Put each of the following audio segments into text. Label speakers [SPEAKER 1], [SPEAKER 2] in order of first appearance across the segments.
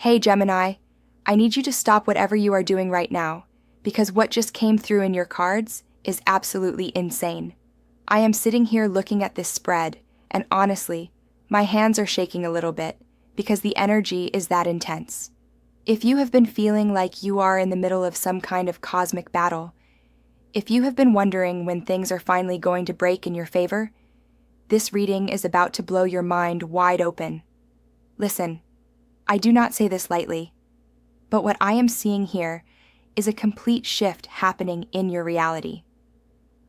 [SPEAKER 1] Hey Gemini, I need you to stop whatever you are doing right now, because what just came through in your cards is absolutely insane. I am sitting here looking at this spread, and honestly, my hands are shaking a little bit, because the energy is that intense. If you have been feeling like you are in the middle of some kind of cosmic battle, if you have been wondering when things are finally going to break in your favor, this reading is about to blow your mind wide open. Listen, I do not say this lightly, but what I am seeing here is a complete shift happening in your reality.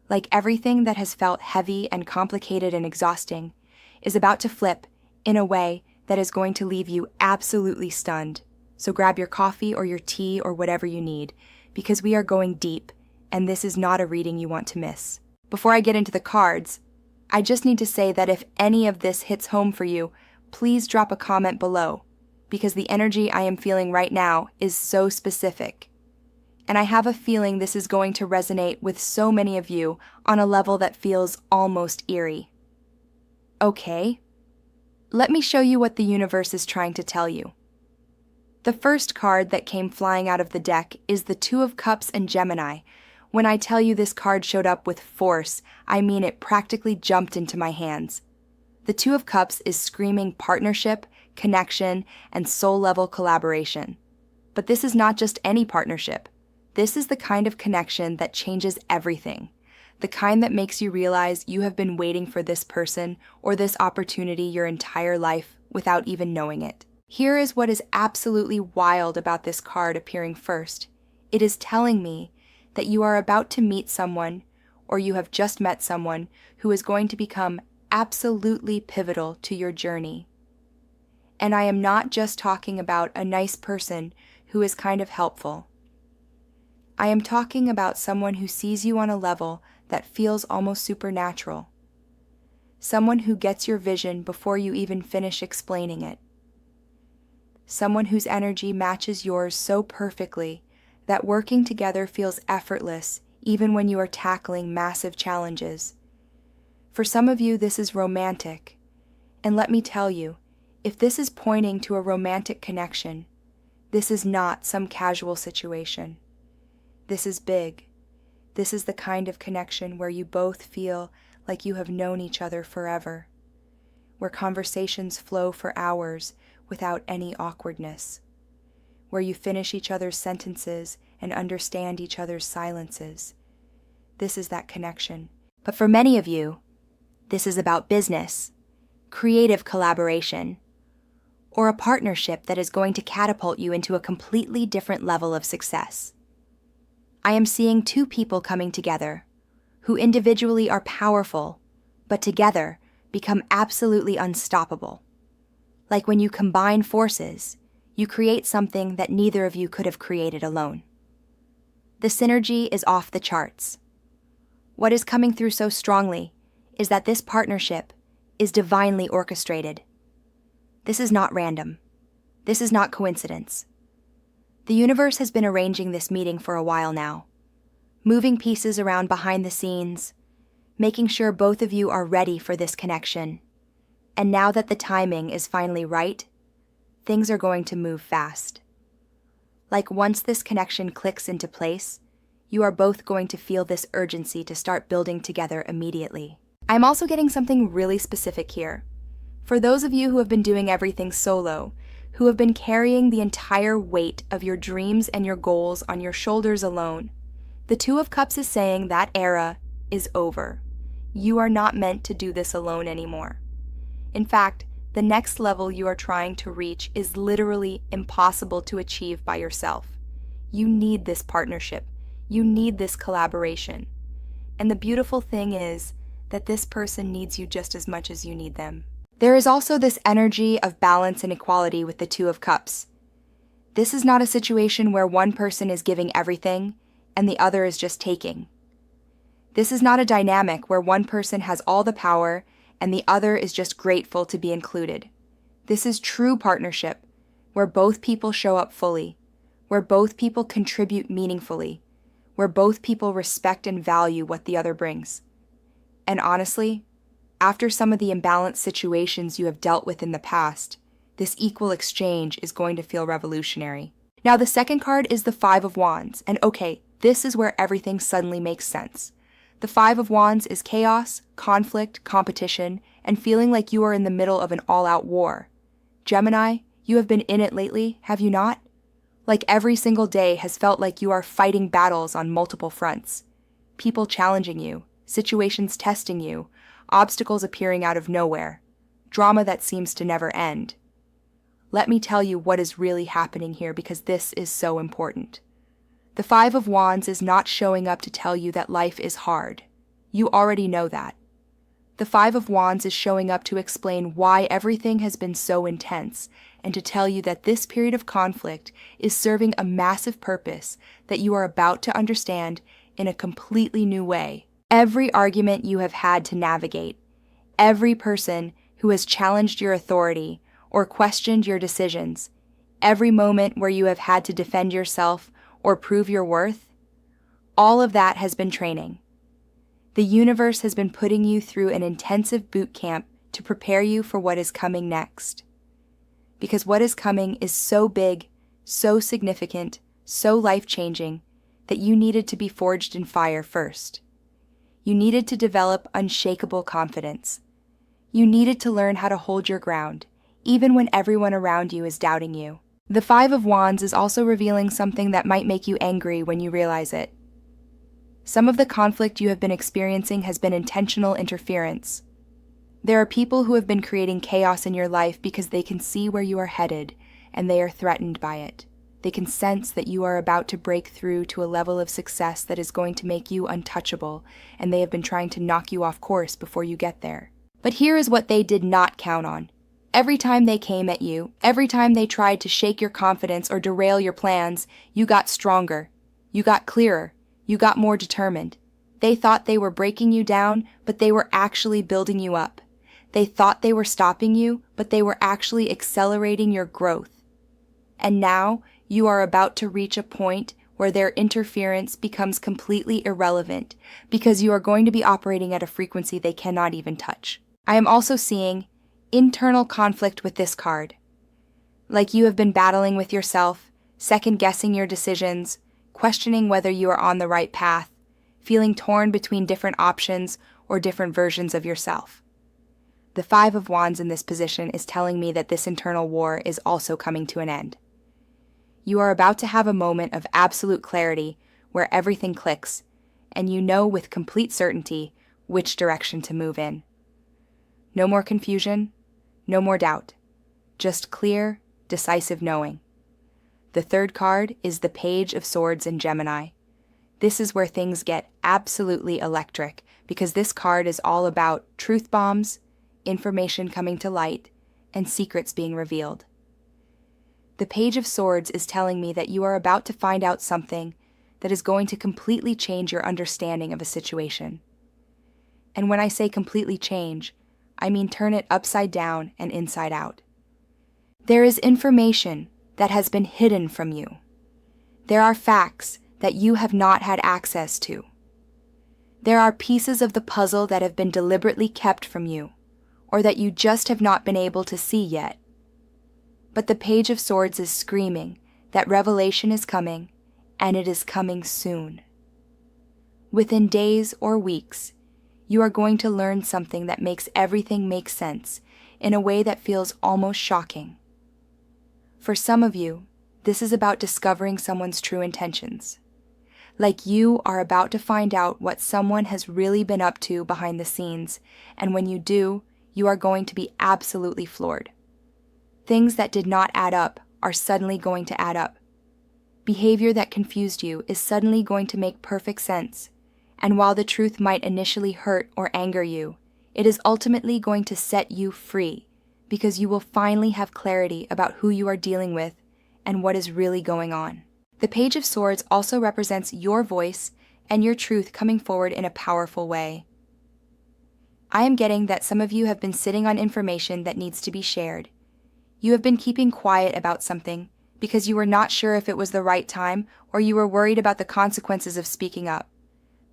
[SPEAKER 1] Like everything that has felt heavy and complicated and exhausting is about to flip in a way that is going to leave you absolutely stunned. So grab your coffee or your tea or whatever you need, because we are going deep, and this is not a reading you want to miss. Before I get into the cards, I just need to say that if any of this hits home for you, please drop a comment below, because the energy I am feeling right now is so specific. And I have a feeling this is going to resonate with so many of you on a level that feels almost eerie. Okay, let me show you what the universe is trying to tell you. The first card that came flying out of the deck is the Two of Cups and Gemini. When I tell you this card showed up with force, I mean it practically jumped into my hands. The Two of Cups is screaming partnership, connection, and soul-level collaboration. But this is not just any partnership. This is the kind of connection that changes everything. The kind that makes you realize you have been waiting for this person or this opportunity your entire life without even knowing it. Here is what is absolutely wild about this card appearing first. It is telling me that you are about to meet someone, or you have just met someone, who is going to become absolutely pivotal to your journey. And I am not just talking about a nice person who is kind of helpful. I am talking about someone who sees you on a level that feels almost supernatural. Someone who gets your vision before you even finish explaining it. Someone whose energy matches yours so perfectly that working together feels effortless even when you are tackling massive challenges. For some of you, this is romantic. And let me tell you, if this is pointing to a romantic connection, this is not some casual situation. This is big. This is the kind of connection where you both feel like you have known each other forever, where conversations flow for hours without any awkwardness, where you finish each other's sentences and understand each other's silences. This is that connection. But for many of you, this is about business, creative collaboration, or a partnership that is going to catapult you into a completely different level of success. I am seeing two people coming together who individually are powerful, but together become absolutely unstoppable. Like when you combine forces, you create something that neither of you could have created alone. The synergy is off the charts. What is coming through so strongly is that this partnership is divinely orchestrated. This is not random. This is not coincidence. The universe has been arranging this meeting for a while now, moving pieces around behind the scenes, making sure both of you are ready for this connection. And now that the timing is finally right, things are going to move fast. Like once this connection clicks into place, you are both going to feel this urgency to start building together immediately. I'm also getting something really specific here. For those of you who have been doing everything solo, who have been carrying the entire weight of your dreams and your goals on your shoulders alone, the Two of Cups is saying that era is over. You are not meant to do this alone anymore. In fact, the next level you are trying to reach is literally impossible to achieve by yourself. You need this partnership. You need this collaboration. And the beautiful thing is that this person needs you just as much as you need them. There is also this energy of balance and equality with the Two of Cups. This is not a situation where one person is giving everything and the other is just taking. This is not a dynamic where one person has all the power and the other is just grateful to be included. This is true partnership, where both people show up fully, where both people contribute meaningfully, where both people respect and value what the other brings. And honestly, after some of the imbalanced situations you have dealt with in the past, This equal exchange is going to feel revolutionary. Now, the second card is the Five of Wands, and okay, this is where everything suddenly makes sense. The Five of Wands is chaos, conflict, competition, and feeling like you are in the middle of an all-out war. Gemini, you have been in it lately, have you not? Like every single day has felt like you are fighting battles on multiple fronts. People challenging you, situations testing you, obstacles appearing out of nowhere, drama that seems to never end. Let me tell you what is really happening here because this is so important. The Five of Wands is not showing up to tell you that life is hard. You already know that. The Five of Wands is showing up to explain why everything has been so intense and to tell you that this period of conflict is serving a massive purpose that you are about to understand in a completely new way. Every argument you have had to navigate, every person who has challenged your authority or questioned your decisions, every moment where you have had to defend yourself or prove your worth, all of that has been training. The universe has been putting you through an intensive boot camp to prepare you for what is coming next. Because what is coming is so big, so significant, so life-changing, that you needed to be forged in fire first. You needed to develop unshakable confidence. You needed to learn how to hold your ground, even when everyone around you is doubting you. The Five of Wands is also revealing something that might make you angry when you realize it. Some of the conflict you have been experiencing has been intentional interference. There are people who have been creating chaos in your life because they can see where you are headed, and they are threatened by it. They can sense that you are about to break through to a level of success that is going to make you untouchable, and they have been trying to knock you off course before you get there. But here is what they did not count on. Every time they came at you, every time they tried to shake your confidence or derail your plans, you got stronger. You got clearer. You got more determined. They thought they were breaking you down, but they were actually building you up. They thought they were stopping you, but they were actually accelerating your growth. And now, you are about to reach a point where their interference becomes completely irrelevant because you are going to be operating at a frequency they cannot even touch. I am also seeing internal conflict with this card. Like you have been battling with yourself, second-guessing your decisions, questioning whether you are on the right path, feeling torn between different options or different versions of yourself. The Five of Wands in this position is telling me that this internal war is also coming to an end. You are about to have a moment of absolute clarity where everything clicks, and you know with complete certainty which direction to move in. No more confusion, no more doubt, just clear, decisive knowing. The third card is the Page of Swords in Gemini. This is where things get absolutely electric because this card is all about truth bombs, information coming to light, and secrets being revealed. The Page of Swords is telling me that you are about to find out something that is going to completely change your understanding of a situation. And when I say completely change, I mean turn it upside down and inside out. There is information that has been hidden from you. There are facts that you have not had access to. There are pieces of the puzzle that have been deliberately kept from you, or that you just have not been able to see yet. But the Page of Swords is screaming that revelation is coming, and it is coming soon. Within days or weeks, you are going to learn something that makes everything make sense in a way that feels almost shocking. For some of you, this is about discovering someone's true intentions. Like you are about to find out what someone has really been up to behind the scenes, and when you do, you are going to be absolutely floored. Things that did not add up are suddenly going to add up. Behavior that confused you is suddenly going to make perfect sense, and while the truth might initially hurt or anger you, it is ultimately going to set you free because you will finally have clarity about who you are dealing with and what is really going on. The Page of Swords also represents your voice and your truth coming forward in a powerful way. I am getting that some of you have been sitting on information that needs to be shared. You have been keeping quiet about something because you were not sure if it was the right time or you were worried about the consequences of speaking up.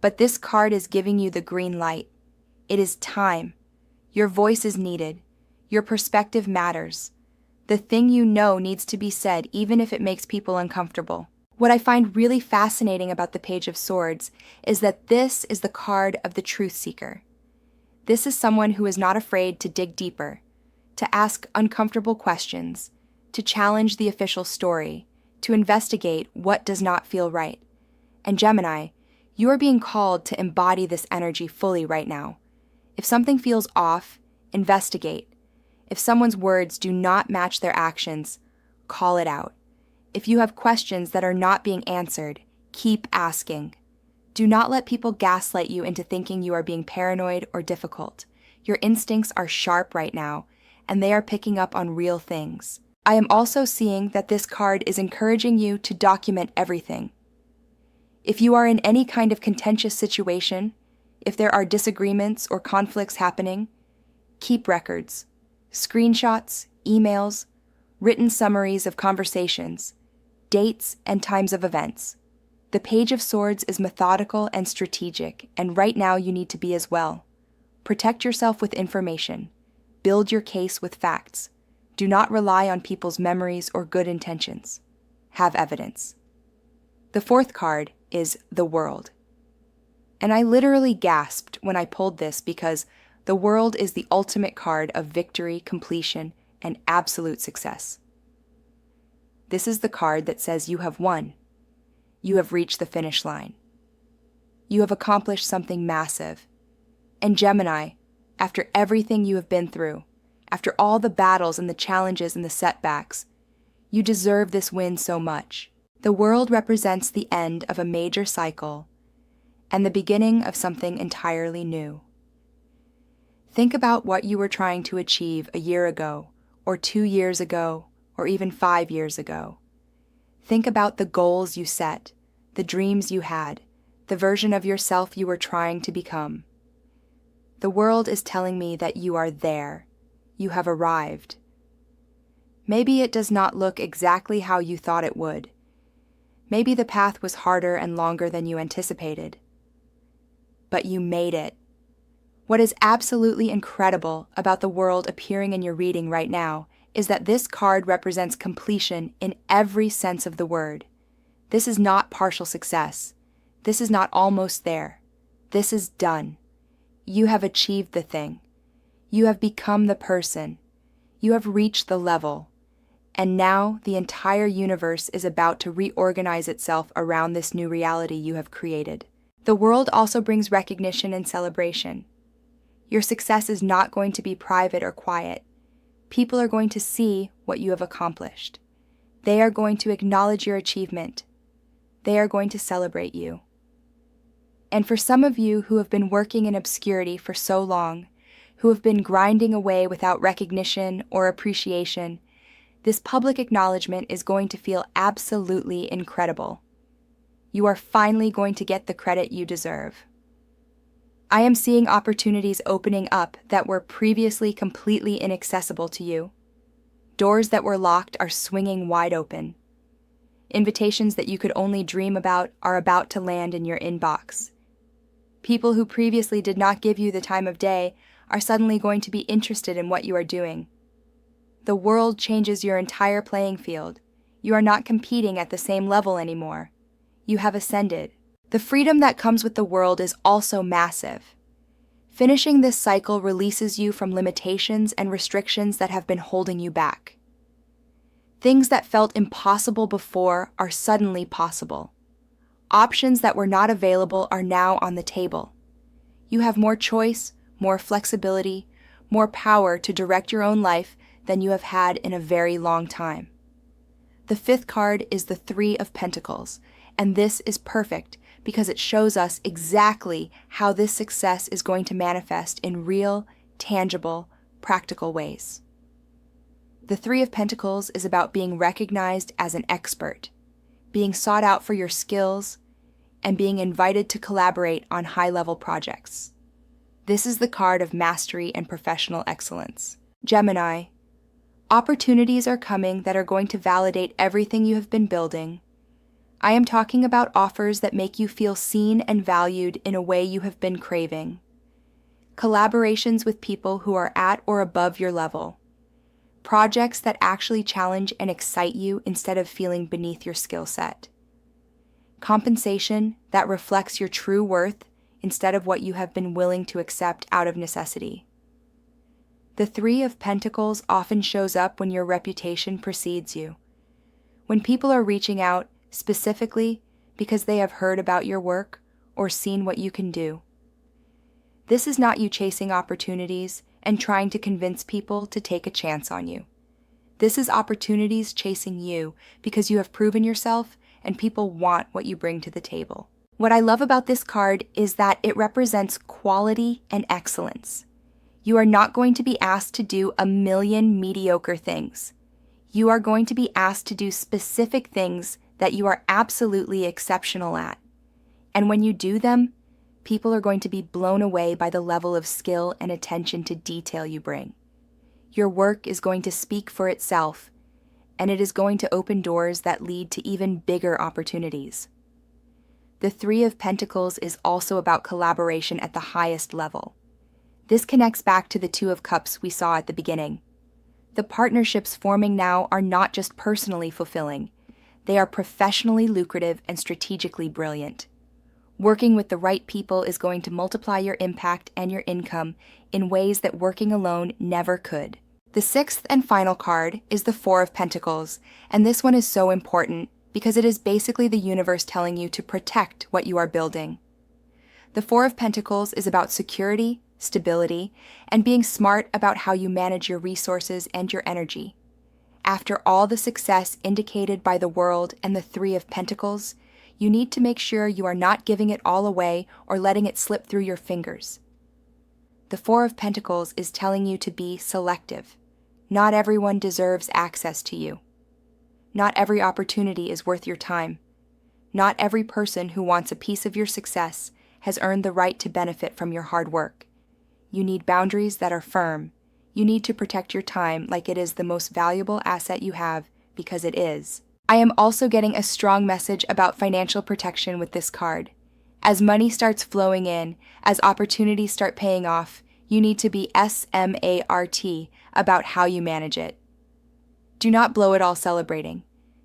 [SPEAKER 1] But this card is giving you the green light. It is time. Your voice is needed. Your perspective matters. The thing you know needs to be said even if it makes people uncomfortable. What I find really fascinating about the Page of Swords is that this is the card of the truth seeker. This is someone who is not afraid to dig deeper, to ask uncomfortable questions, to challenge the official story, to investigate what does not feel right. And Gemini, you are being called to embody this energy fully right now. If something feels off, investigate. If someone's words do not match their actions, call it out. If you have questions that are not being answered, keep asking. Do not let people gaslight you into thinking you are being paranoid or difficult. Your instincts are sharp right now, and they are picking up on real things. I am also seeing that this card is encouraging you to document everything. If you are in any kind of contentious situation, if there are disagreements or conflicts happening, keep records. Screenshots, emails, written summaries of conversations, dates and times of events. The Page of Swords is methodical and strategic, and right now you need to be as well. Protect yourself with information. Build your case with facts. Do not rely on people's memories or good intentions. Have evidence. The fourth card is the World. And I literally gasped when I pulled this because the World is the ultimate card of victory, completion, and absolute success. This is the card that says you have won. You have reached the finish line. You have accomplished something massive. And Gemini, after everything you have been through, after all the battles and the challenges and the setbacks, you deserve this win so much. The World represents the end of a major cycle and the beginning of something entirely new. Think about what you were trying to achieve a year ago, or 2 years ago, or even 5 years ago. Think about the goals you set, the dreams you had, the version of yourself you were trying to become. The World is telling me that you are there. You have arrived. Maybe it does not look exactly how you thought it would. Maybe the path was harder and longer than you anticipated. But you made it. What is absolutely incredible about the World appearing in your reading right now is that this card represents completion in every sense of the word. This is not partial success. This is not almost there. This is done. You have achieved the thing. You have become the person. You have reached the level. And now the entire universe is about to reorganize itself around this new reality you have created. The World also brings recognition and celebration. Your success is not going to be private or quiet. People are going to see what you have accomplished. They are going to acknowledge your achievement. They are going to celebrate you. And for some of you who have been working in obscurity for so long, who have been grinding away without recognition or appreciation, this public acknowledgement is going to feel absolutely incredible. You are finally going to get the credit you deserve. I am seeing opportunities opening up that were previously completely inaccessible to you. Doors that were locked are swinging wide open. Invitations that you could only dream about are about to land in your inbox. People who previously did not give you the time of day are suddenly going to be interested in what you are doing. The World changes your entire playing field. You are not competing at the same level anymore. You have ascended. The freedom that comes with the World is also massive. Finishing this cycle releases you from limitations and restrictions that have been holding you back. Things that felt impossible before are suddenly possible. Options that were not available are now on the table. You have more choice, more flexibility, more power to direct your own life than you have had in a very long time. The fifth card is the Three of Pentacles, and this is perfect because it shows us exactly how this success is going to manifest in real, tangible, practical ways. The Three of Pentacles is about being recognized as an expert, being sought out for your skills, and being invited to collaborate on high-level projects. This is the card of mastery and professional excellence. Gemini, opportunities are coming that are going to validate everything you have been building. I am talking about offers that make you feel seen and valued in a way you have been craving. Collaborations with people who are at or above your level. projects that actually challenge and excite you instead of feeling beneath your skill set. Compensation that reflects your true worth instead of what you have been willing to accept out of necessity. The Three of Pentacles often shows up when your reputation precedes you. When people are reaching out specifically because they have heard about your work or seen what you can do. This is not you chasing opportunities and trying to convince people to take a chance on you. This is opportunities chasing you because you have proven yourself and people want what you bring to the table. What I love about this card is that it represents quality and excellence. You are not going to be asked to do a million mediocre things. You are going to be asked to do specific things that you are absolutely exceptional at. And when you do them, people are going to be blown away by the level of skill and attention to detail you bring. Your work is going to speak for itself, and it is going to open doors that lead to even bigger opportunities. The Three of Pentacles is also about collaboration at the highest level. This connects back to the Two of Cups we saw at the beginning. The partnerships forming now are not just personally fulfilling, they are professionally lucrative and strategically brilliant. Working with the right people is going to multiply your impact and your income in ways that working alone never could. The sixth and final card is the Four of Pentacles, and this one is so important because it is basically the universe telling you to protect what you are building. The Four of Pentacles is about security, stability, and being smart about how you manage your resources and your energy. After all the success indicated by the World and the Three of Pentacles, you need to make sure you are not giving it all away or letting it slip through your fingers. The Four of Pentacles is telling you to be selective. Not everyone deserves access to you. Not every opportunity is worth your time. Not every person who wants a piece of your success has earned the right to benefit from your hard work. You need boundaries that are firm. You need to protect your time like it is the most valuable asset you have, because it is. I am also getting a strong message about financial protection with this card. As money starts flowing in, as opportunities start paying off, you need to be SMART about how you manage it. Do not blow it all celebrating.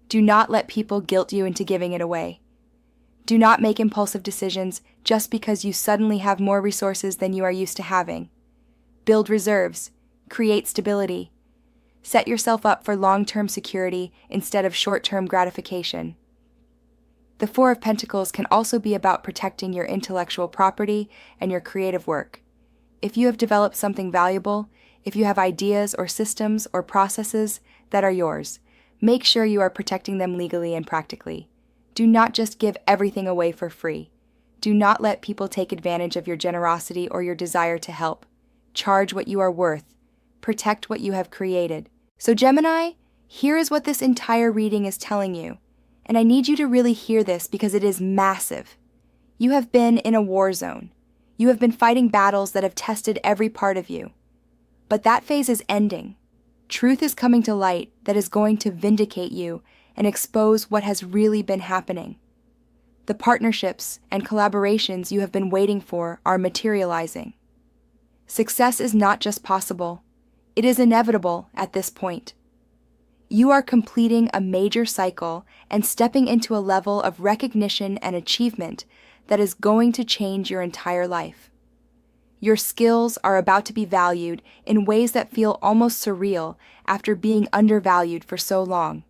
[SPEAKER 1] Do not let people guilt you into giving it away. Do not make impulsive decisions just because you suddenly have more resources than you are used to having. Build reserves. Create stability. Set yourself up for long-term security instead of short-term gratification. The Four of Pentacles can also be about protecting your intellectual property and your creative work. If you have developed something valuable, if you have ideas or systems or processes that are yours, make sure you are protecting them legally and practically. Do not just give everything away for free. Do not let people take advantage of your generosity or your desire to help. Charge what you are worth. Protect what you have created. So Gemini, here is what this entire reading is telling you. And I need you to really hear this because it is massive. You have been in a war zone. You have been fighting battles that have tested every part of you. But that phase is ending. Truth is coming to light that is going to vindicate you and expose what has really been happening. The partnerships and collaborations you have been waiting for are materializing. Success is not just possible, it is inevitable at this point. You are completing a major cycle and stepping into a level of recognition and achievement that is going to change your entire life. Your skills are about to be valued in ways that feel almost surreal after being undervalued for so long.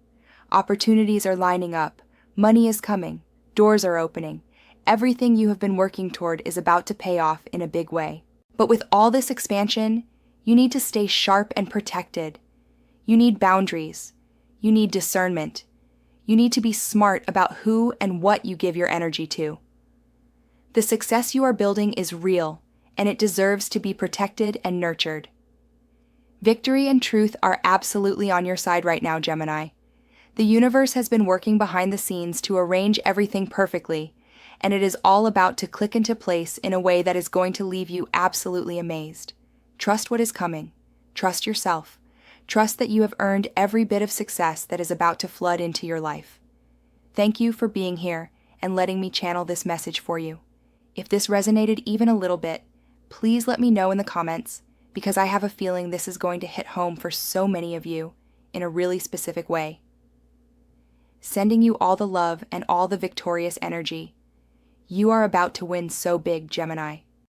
[SPEAKER 1] Opportunities are lining up, money is coming, doors are opening. Everything you have been working toward is about to pay off in a big way. But with all this expansion, you need to stay sharp and protected. You need boundaries. You need discernment. You need to be smart about who and what you give your energy to. The success you are building is real, and it deserves to be protected and nurtured. Victory and truth are absolutely on your side right now, Gemini. The universe has been working behind the scenes to arrange everything perfectly, and it is all about to click into place in a way that is going to leave you absolutely amazed. Trust what is coming. Trust yourself. Trust that you have earned every bit of success that is about to flood into your life. Thank you for being here and letting me channel this message for you. If this resonated even a little bit, please let me know in the comments. because I have a feeling this is going to hit home for so many of you in a really specific way. Sending you all the love and all the victorious energy. You are about to win so big, Gemini.